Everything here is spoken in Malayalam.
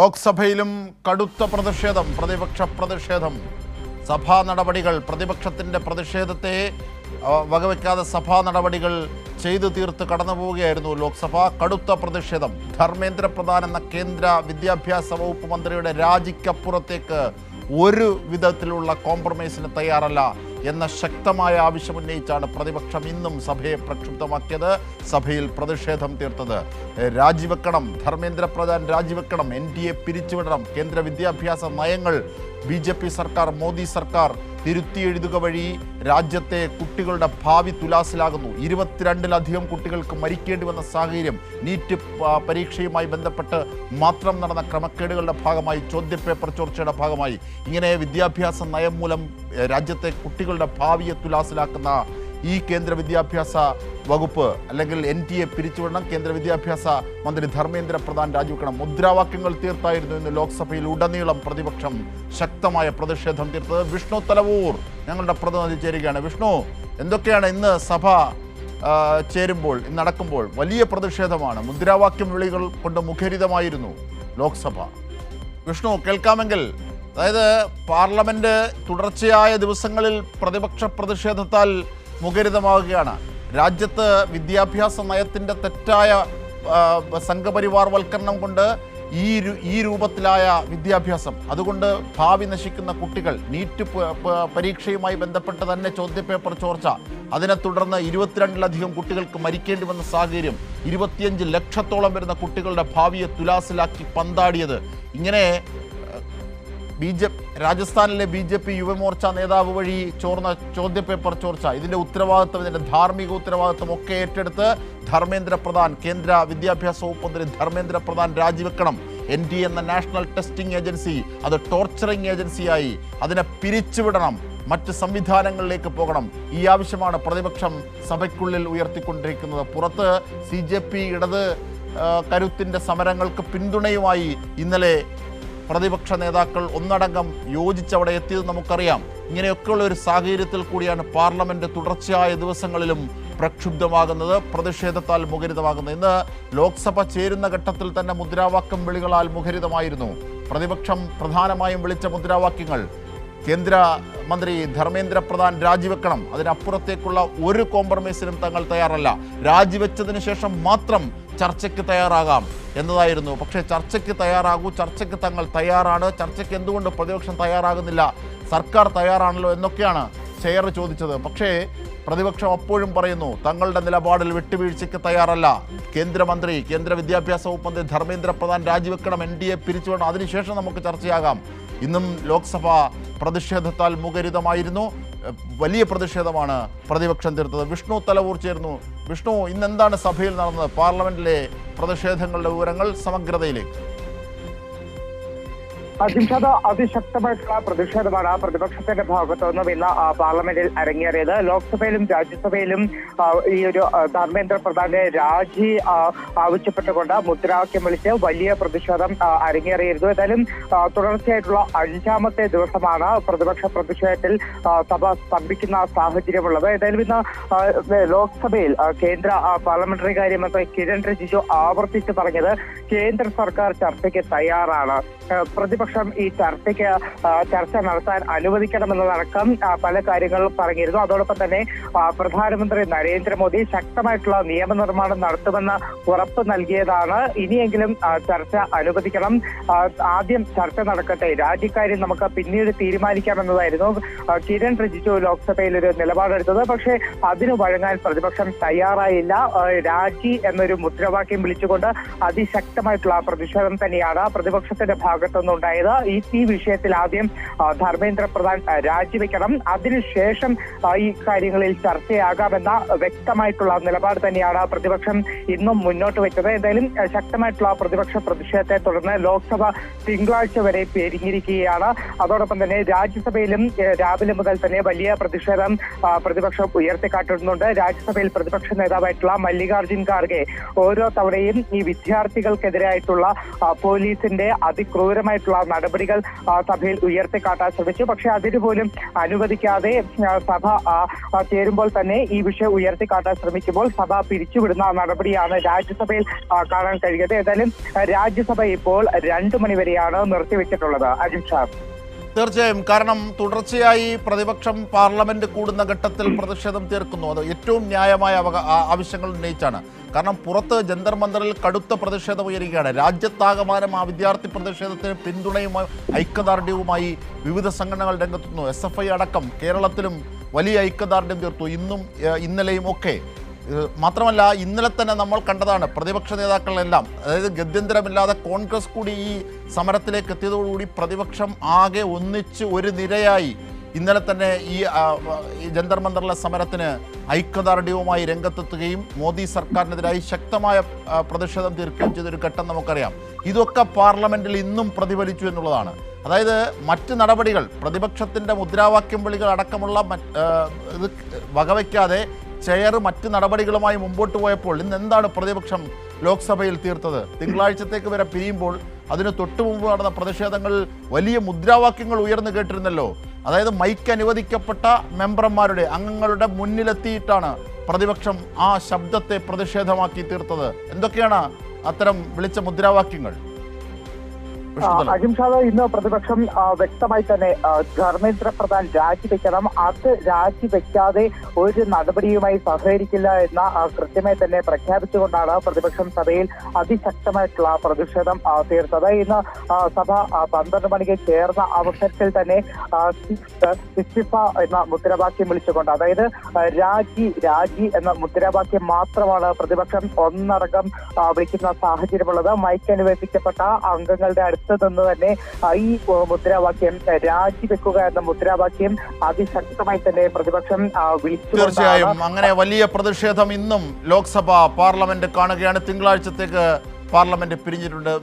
ലോക്സഭയിലും കടുത്ത പ്രതിഷേധം, പ്രതിപക്ഷ പ്രതിഷേധം. സഭാ നടപടികൾ, പ്രതിപക്ഷത്തിൻ്റെ പ്രതിഷേധത്തെ വകവയ്ക്കാതെ സഭാ നടപടികൾ ചെയ്തു തീർത്ത് കടന്നു പോവുകയായിരുന്നു ലോക്സഭ. കടുത്ത പ്രതിഷേധം. ധർമ്മേന്ദ്ര പ്രധാൻ എന്ന കേന്ദ്ര വിദ്യാഭ്യാസ വകുപ്പ് മന്ത്രിയുടെ രാജിക്കപ്പുറത്തേക്ക് ഒരു വിധത്തിലുള്ള കോംപ്രമൈസിന് തയ്യാറല്ല എന്ന ശക്തമായ ആവശ്യമുന്നയിച്ചാണ് പ്രതിപക്ഷം ഇന്നും സഭയെ പ്രക്ഷുബ്ധമാക്കിയത്, സഭയിൽ പ്രതിഷേധം തീർത്തത്. രാജിവെക്കണം, ധർമ്മേന്ദ്ര പ്രധാൻ രാജിവെക്കണം, NDA പിരിച്ചുവിടണം, കേന്ദ്ര വിദ്യാഭ്യാസ നയങ്ങൾ BJP സർക്കാർ, മോദി സർക്കാർ തിരുത്തിയെഴുതുക വഴി രാജ്യത്തെ കുട്ടികളുടെ ഭാവി തുലാസിലാകുന്നു. 22-ലധികം കുട്ടികൾക്ക് മരിക്കേണ്ടി വന്ന സാഹചര്യം നീറ്റ് പരീക്ഷയുമായി ബന്ധപ്പെട്ട് മാത്രം നടന്ന ക്രമക്കേടുകളുടെ ഭാഗമായി, ചോദ്യപേപ്പർ ചോർച്ചയുടെ ഭാഗമായി, ഇങ്ങനെ വിദ്യാഭ്യാസ നയം മൂലം രാജ്യത്തെ കുട്ടികളുടെ ഭാവിയെ തുലാസിലാക്കുന്ന ഈ കേന്ദ്ര വിദ്യാഭ്യാസ വകുപ്പ് അല്ലെങ്കിൽ NDA പിരിച്ചുവിടണം, കേന്ദ്ര വിദ്യാഭ്യാസ മന്ത്രി ധർമ്മേന്ദ്ര പ്രധാൻ രാജിവെക്കണം. മുദ്രാവാക്യങ്ങൾ തീർത്തായിരുന്നു ഇന്ന് ലോക്സഭയിൽ ഉടനീളം പ്രതിപക്ഷം ശക്തമായ പ്രതിഷേധം തീർത്തത്. വിഷ്ണു തലവൂർ ഞങ്ങളുടെ പ്രതിനിധി ചേരുകയാണ്. വിഷ്ണു, എന്തൊക്കെയാണ് ഇന്ന് സഭ ചേരുമ്പോൾ, ഇന്ന് നടക്കുമ്പോൾ വലിയ പ്രതിഷേധമാണ്, മുദ്രാവാക്യം വിളികൾ കൊണ്ട് മുഖരിതമായിരുന്നു ലോക്സഭ. വിഷ്ണു, കേൾക്കാമെങ്കിൽ? അതായത് പാർലമെന്റ് തുടർച്ചയായ ദിവസങ്ങളിൽ പ്രതിപക്ഷ പ്രതിഷേധത്താൽ മുഖരിതമാവുകയാണ്. രാജ്യത്ത് വിദ്യാഭ്യാസ നയത്തിൻ്റെ തെറ്റായ സംഘപരിവാർവൽക്കരണം കൊണ്ട് ഈ രൂപത്തിലായ വിദ്യാഭ്യാസം, അതുകൊണ്ട് ഭാവി നശിക്കുന്ന കുട്ടികൾ, നീറ്റ് പരീക്ഷയുമായി ബന്ധപ്പെട്ട് തന്നെ ചോദ്യപേപ്പർ ചോർച്ച, അതിനെ തുടർന്ന് 22-ലധികം കുട്ടികൾക്ക് മരിക്കേണ്ടി വന്ന സാഹചര്യം, 25 ലക്ഷത്തോളം വരുന്ന കുട്ടികളുടെ ഭാവിയെ തുലാസിലാക്കി പന്താടിയത്, ഇങ്ങനെ രാജസ്ഥാനിലെ BJP യുവമോർച്ച നേതാവ് വഴി ചോർന്ന ചോദ്യപേപ്പർ ചോർച്ച, ഇതിൻ്റെ ഉത്തരവാദിത്വം, ഇതിൻ്റെ ധാർമ്മിക ഉത്തരവാദിത്വം ഒക്കെ ഏറ്റെടുത്ത് ധർമ്മേന്ദ്ര പ്രധാൻ, കേന്ദ്ര വിദ്യാഭ്യാസ വകുപ്പ് മന്ത്രി ധർമ്മേന്ദ്ര പ്രധാൻ രാജിവെക്കണം. NDA എന്ന നാഷണൽ ടെസ്റ്റിംഗ് ഏജൻസി അത് ടോർച്ചറിംഗ് ഏജൻസിയായി, അതിനെ പിരിച്ചുവിടണം, മറ്റ് സംവിധാനങ്ങളിലേക്ക് പോകണം. ഈ ആവശ്യമാണ് പ്രതിപക്ഷം സഭയ്ക്കുള്ളിൽ ഉയർത്തിക്കൊണ്ടിരിക്കുന്നത്. പുറത്ത് CJP ഇടത് കരുത്തിൻ്റെ സമരങ്ങൾക്ക് പിന്തുണയുമായി ഇന്നലെ പ്രതിപക്ഷ നേതാക്കൾ ഒന്നടങ്കം യോജിച്ചവിടെ എത്തിയത് നമുക്കറിയാം. ഇങ്ങനെയൊക്കെയുള്ള ഒരു സാഹചര്യത്തിൽ കൂടിയാണ് പാർലമെന്റ് തുടർച്ചയായ ദിവസങ്ങളിലും പ്രക്ഷുബ്ധമാകുന്നത്, പ്രതിഷേധത്താൽ മുഖരിതമാകുന്നത്. ഇന്ന് ലോക്സഭ ചേരുന്ന ഘട്ടത്തിൽ തന്നെ മുദ്രാവാക്യം വിളികളാൽ മുഖരിതമായിരുന്നു. പ്രതിപക്ഷം പ്രധാനമായും വിളിച്ച മുദ്രാവാക്യങ്ങൾ: കേന്ദ്ര മന്ത്രി ധർമ്മേന്ദ്ര പ്രധാൻ രാജിവെക്കണം, അതിനപ്പുറത്തേക്കുള്ള ഒരു കോംപ്രമൈസിനും തങ്ങൾ തയ്യാറല്ല, രാജിവെച്ചതിന് ശേഷം മാത്രം ചർച്ചയ്ക്ക് തയ്യാറാകാം എന്നതായിരുന്നു. പക്ഷേ ചർച്ചയ്ക്ക് തയ്യാറാകൂ, ചർച്ചയ്ക്ക് തങ്ങൾ തയ്യാറാണ്, ചർച്ചയ്ക്ക് എന്തുകൊണ്ട് പ്രതിപക്ഷം തയ്യാറാകുന്നില്ല, സർക്കാർ തയ്യാറാണല്ലോ എന്നൊക്കെയാണ് ചെയർ ചോദിച്ചത്. പക്ഷേ പ്രതിപക്ഷം അപ്പോഴും പറയുന്നു തങ്ങളുടെ നിലപാടിൽ വിട്ടുവീഴ്ചയ്ക്ക് തയ്യാറല്ല. കേന്ദ്രമന്ത്രി, കേന്ദ്ര വിദ്യാഭ്യാസ വകുപ്പ് മന്ത്രി ധർമ്മേന്ദ്ര പ്രധാൻ രാജിവെക്കണം, NDA പിരിച്ചുവിടണം, അതിനുശേഷം നമുക്ക് ചർച്ചയാകാം. ഇന്നും ലോക്സഭ പ്രതിഷേധത്താൽ മുഖരിതമായിരുന്നു. വലിയ പ്രതിഷേധമാണ് പ്രതിപക്ഷം തീർത്തത്. വിഷ്ണു തലവൂർ ചേർന്നു. വിഷ്ണു, ഇന്നെന്താണ് സഭയിൽ നടന്നത്? പാർലമെന്റിലെ പ്രതിഷേധങ്ങളുടെ വിവരങ്ങൾ സമഗ്രതയിലേക്ക്. അതിശക്തമായിട്ടുള്ള പ്രതിഷേധമാണ് പ്രതിപക്ഷത്തിന്റെ ഭാഗത്തു നിന്നും ഇന്ന് പാർലമെന്റിൽ അരങ്ങേറിയത്. ലോക്സഭയിലും രാജ്യസഭയിലും ഈ ഒരു ധർമ്മേന്ദ്ര പ്രധാന്റെ രാജി ആവശ്യപ്പെട്ടുകൊണ്ട് മുദ്രാവാക്യം വിളിച്ച് വലിയ പ്രതിഷേധം അരങ്ങേറിയിരുന്നു. ഏതായാലും തുടർച്ചയായിട്ടുള്ള 5ാമത്തെ ദിവസമാണ് പ്രതിപക്ഷ പ്രതിഷേധത്തിൽ സഭ സ്തംഭിക്കുന്ന സാഹചര്യമുള്ളത്. ഏതായാലും ഇന്ന് ലോക്സഭയിൽ കേന്ദ്ര പാർലമെന്ററി കാര്യമന്ത്രി കിരൺ റിജിജു ആവർത്തിച്ച് പറഞ്ഞത് കേന്ദ്ര സർക്കാർ ചർച്ചയ്ക്ക് തയ്യാറാണ്, പ്രതിപക്ഷം ഈ ചർച്ച നടത്താൻ അനുവദിക്കണമെന്നതടക്കം പല കാര്യങ്ങളും പറഞ്ഞിരുന്നു. അതോടൊപ്പം തന്നെ പ്രധാനമന്ത്രി നരേന്ദ്രമോദി ശക്തമായിട്ടുള്ള നിയമനിർമ്മാണം നടത്തുമെന്ന് ഉറപ്പ് നൽകിയതാണ്. ഇനിയെങ്കിലും ചർച്ച അനുവദിക്കണം, ആദ്യം ചർച്ച നടക്കട്ടെ, രാജിക്കാര്യം നമുക്ക് പിന്നീട് തീരുമാനിക്കാമെന്നതായിരുന്നു കിരൺ റിജിജു ലോക്സഭയിൽ ഒരു നിലപാടെടുത്തത്. പക്ഷേ അതിന് വഴങ്ങാൻ പ്രതിപക്ഷം തയ്യാറായില്ല. രാജി എന്നൊരു മുദ്രാവാക്യം വിളിച്ചുകൊണ്ട് അതിശക്തമായിട്ടുള്ള പ്രതിഷേധം തന്നെയാണ് പ്രതിപക്ഷത്തിന്റെ ഭാഗത്തുനിന്നുണ്ടായത്. ഈ വിഷയത്തിൽ ആദ്യം ധർമ്മേന്ദ്ര പ്രധാൻ രാജിവെക്കണം, അതിനുശേഷം ഈ കാര്യങ്ങളിൽ ചർച്ചയാകാമെന്ന വ്യക്തമായിട്ടുള്ള നിലപാട് തന്നെയാണ് പ്രതിപക്ഷം ഇന്നും മുന്നോട്ട് വെച്ചത്. എന്തായാലും ശക്തമായിട്ടുള്ള പ്രതിപക്ഷ പ്രതിഷേധത്തെ തുടർന്ന് ലോക്സഭ തിങ്കളാഴ്ച വരെ പിരിഞ്ഞിരിക്കുകയാണ്. അതോടൊപ്പം തന്നെ രാജ്യസഭയിലും രാവിലെ മുതൽ തന്നെ വലിയ പ്രതിഷേധം പ്രതിപക്ഷം ഉയർത്തിക്കാട്ടുന്നുണ്ട്. രാജ്യസഭയിൽ പ്രതിപക്ഷ നേതാവായിട്ടുള്ള മല്ലികാർജുൻ ഖാർഗെ ഓരോ തവണയും ഈ വിദ്യാർത്ഥികൾക്കെതിരായിട്ടുള്ള പോലീസിന്റെ അതിക്രൂരമായിട്ടുള്ള നടപടികൾ സഭയിൽ ഉയർത്തിക്കാട്ടാൻ ശ്രമിച്ചു. പക്ഷെ അതിന് പോലും അനുവദിക്കാതെ സഭ ചേരുമ്പോൾ തന്നെ ഈ വിഷയം ഉയർത്തിക്കാട്ടാൻ ശ്രമിക്കുമ്പോൾ സഭ പിരിച്ചുവിടുന്ന നടപടിയാണ് രാജ്യസഭയിൽ കാണാൻ കഴിയുന്നത്. ഏതായാലും രാജ്യസഭ ഇപ്പോൾ 2 മണിവരെയാണ് നിർത്തിവെച്ചിട്ടുള്ളത്. അജിത് ഷാ. തീർച്ചയായും, കാരണം തുടർച്ചയായി പ്രതിപക്ഷം പാർലമെന്റ് കൂടുന്ന ഘട്ടത്തിൽ പ്രതിഷേധം തീർക്കുന്നു. അത് ഏറ്റവും ന്യായമായ ആവശ്യങ്ങൾ ഉന്നയിച്ചാണ്. കാരണം പുറത്ത് ജന്തർ മന്ദറിൽ കടുത്ത പ്രതിഷേധം ഉയരുകയാണ്. രാജ്യത്താകമാനം ആ വിദ്യാർത്ഥി പ്രതിഷേധത്തിന് പിന്തുണയുമായി ഐക്യദാർഢ്യവുമായി വിവിധ സംഘടനകൾ രംഗത്തുന്നു. SFI അടക്കം കേരളത്തിലും വലിയ ഐക്യദാർഢ്യം തീർത്തു, ഇന്നും ഇന്നലെയും ഒക്കെ. മാത്രമല്ല, ഇന്നലെ തന്നെ നമ്മൾ കണ്ടതാണ് പ്രതിപക്ഷ നേതാക്കളെല്ലാം, അതായത് ഗത്യന്തരമില്ലാതെ കോൺഗ്രസ് കൂടി ഈ സമരത്തിലേക്ക് എത്തിയതോടുകൂടി പ്രതിപക്ഷം ആകെ ഒന്നിച്ച് ഒരു നിരയായി ഇന്നലെ തന്നെ ഈ ജന്തർ മന്ദറിലെ സമരത്തിന് ഐക്യദാർഢ്യവുമായി രംഗത്തെത്തുകയും മോദി സർക്കാരിനെതിരായി ശക്തമായ പ്രതിഷേധം തീർക്കുകയും ചെയ്തൊരു ഘട്ടം നമുക്കറിയാം. ഇതൊക്കെ പാർലമെന്റിൽ ഇന്നും പ്രതിഫലിച്ചു എന്നുള്ളതാണ്. അതായത് മറ്റ് നടപടികൾ, പ്രതിപക്ഷത്തിൻ്റെ മുദ്രാവാക്യം വിളികൾ അടക്കമുള്ള ഇത് വകവയ്ക്കാതെ ചെയർ മറ്റ് നടപടികളുമായി മുമ്പോട്ട് പോയപ്പോൾ ഇന്ന് എന്താണ് പ്രതിപക്ഷം ലോക്സഭയിൽ തീർത്തത്? തിങ്കളാഴ്ചത്തേക്ക് വരെ പിരിയുമ്പോൾ അതിന് തൊട്ടു മുമ്പ് നടന്ന പ്രതിഷേധങ്ങളിൽ വലിയ മുദ്രാവാക്യങ്ങൾ ഉയർന്നു കേട്ടിരുന്നല്ലോ. അതായത് മൈക്ക് അനുവദിക്കപ്പെട്ട മെമ്പർമാരുടെ അംഗങ്ങളുടെ മുന്നിലെത്തിയിട്ടാണ് പ്രതിപക്ഷം ആ ശബ്ദത്തെ പ്രതിഷേധമാക്കി തീർത്തത്. എന്തൊക്കെയാണ് അത്തരം വിളിച്ച മുദ്രാവാക്യങ്ങൾ? അജിംഷാദ്, ഇന്ന് പ്രതിപക്ഷം വ്യക്തമായി തന്നെ ധർമ്മേന്ദ്ര പ്രധാൻ രാജിവെക്കണം, അത് രാജിവെക്കാതെ ഒരു നടപടിയുമായി സഹകരിക്കില്ല എന്ന കൃത്യമായി തന്നെ പ്രഖ്യാപിച്ചുകൊണ്ടാണ് പ്രതിപക്ഷം സഭയിൽ അതിശക്തമായിട്ടുള്ള പ്രതിഷേധം തീർത്തത്. ഇന്ന് സഭ 12 മണിക്ക് ചേർന്ന അവസരത്തിൽ തന്നെ ഇസ്തിഫ എന്ന മുദ്രാവാക്യം വിളിച്ചുകൊണ്ട്, അതായത് രാജി രാജി എന്ന മുദ്രാവാക്യം മാത്രമാണ് പ്രതിപക്ഷം ഒന്നടങ്കം വിളിക്കുന്ന സാഹചര്യമുള്ളത്. മൈക്ക് അനുവദിക്കപ്പെട്ട അംഗങ്ങളുടെ അടുത്ത് നിന്ന് തന്നെ ഈ മുദ്രാവാക്യം രാജിവെക്കുക എന്ന മുദ്രാവാക്യം അതിശക്തമായി തന്നെ പ്രതിപക്ഷം വിളിച്ചു. തീർച്ചയായും അങ്ങനെ വലിയ പ്രതിഷേധം ഇന്നും ലോക്സഭ പാർലമെന്റ് കാണുകയാണ്. തിങ്കളാഴ്ചത്തേക്ക് പാർലമെന്റ് പിരിഞ്ഞിട്ടുണ്ട്.